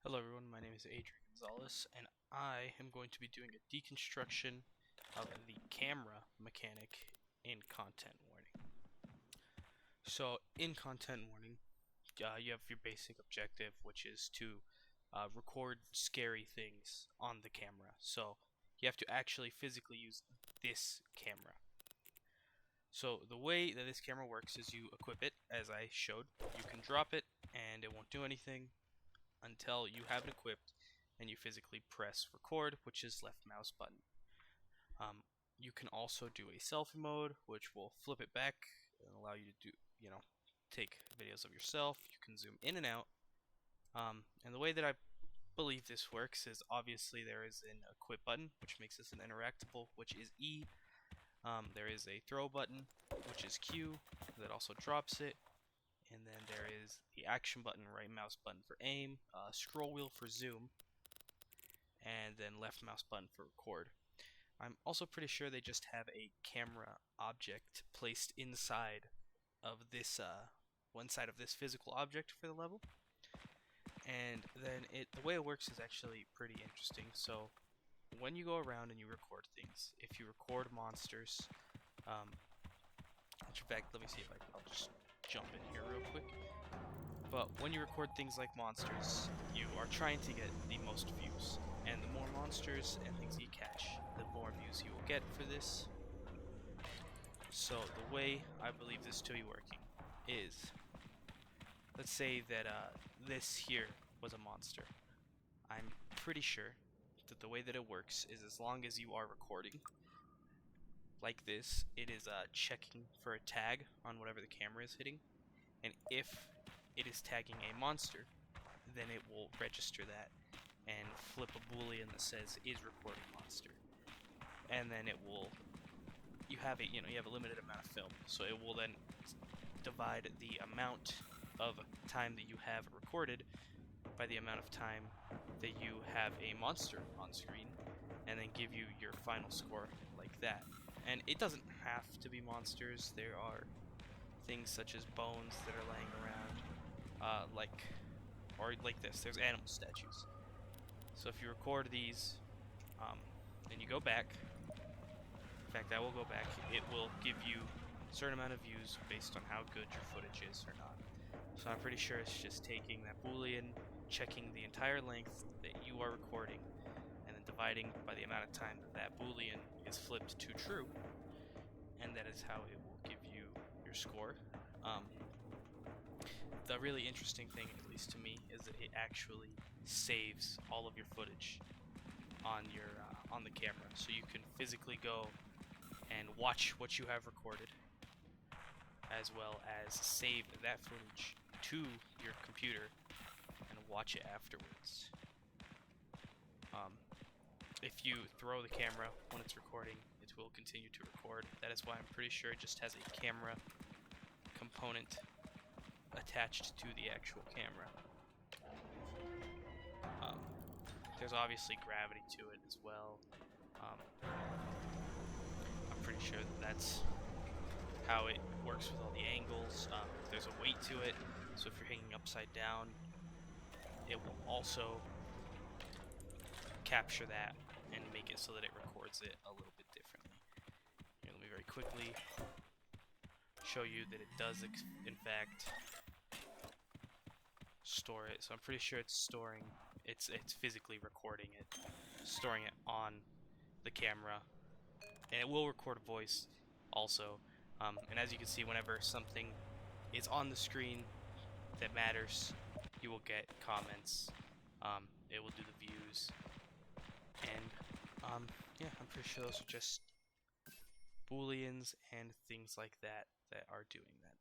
Hello everyone, my name is AGonzalez, and I am going to be doing a deconstruction of the camera mechanic in content warning. So in content warning, you have your basic objective, which is to record scary things on the camera. So you have to actually physically use this camera. So the way that this camera works is you equip it, as I showed. You can drop it and it won't do anything until you have it equipped and you physically press record, which is left mouse button. You can also do a selfie mode, which will flip it back and allow you to take videos of yourself. You can zoom in and out. And the way that I believe this works is obviously there is an equip button, which makes this an interactable, which is E. There is a throw button, which is Q, that also drops it. And then there is the action button, right mouse button for aim, scroll wheel for zoom, and then left mouse button for record. I'm also pretty sure they just have a camera object placed inside of this one side of this physical object for the level. And then the way it works is actually pretty interesting. So when you go around and you record things, if you record monsters, which in fact, let me see if I'll just jump in here real quick. But when you record things like monsters, you are trying to get the most views. And the more monsters and things you catch, the more views you will get for this. So the way I believe this to be working is, let's say that this here was a monster. I'm pretty sure that the way that it works is as long as you are recording like this, it is checking for a tag on whatever the camera is hitting. And if it is tagging a monster, then it will register that and flip a boolean that says is recording monster. And then it will you have a limited amount of film, so it will then divide the amount of time that you have recorded by the amount of time that you have a monster on screen, and then give you your final score like that. And it doesn't have to be monsters. There are things such as bones that are laying around, like this. There's animal statues. So if you record these, and you go back, in fact, I will go back, it will give you a certain amount of views based on how good your footage is or not. So I'm pretty sure it's just taking that boolean, checking the entire length that you are recording, and then dividing by the amount of time that that boolean is flipped to true, and that is how it will give you your score. The really interesting thing, at least to me, is that it actually saves all of your footage on your on the camera, so you can physically go and watch what you have recorded, as well as save that footage to your computer and watch it afterwards. If you throw the camera when it's recording, it will continue to record. That is why I'm pretty sure it just has a camera component attached to the actual camera. There's obviously gravity to it as well. I'm pretty sure that that's how it works with all the angles. There's a weight to it, so if you're hanging upside down, it will also capture that and make it so that it records it a little bit differently. Here, let me very quickly show you that it does in fact store it. So I'm pretty sure it's storing, it's physically recording it, storing it on the camera, and it will record voice also. And as you can see, whenever something is on the screen that matters, you will get comments. It will do the views, and yeah, I'm pretty sure those are just booleans and things like that that are doing that.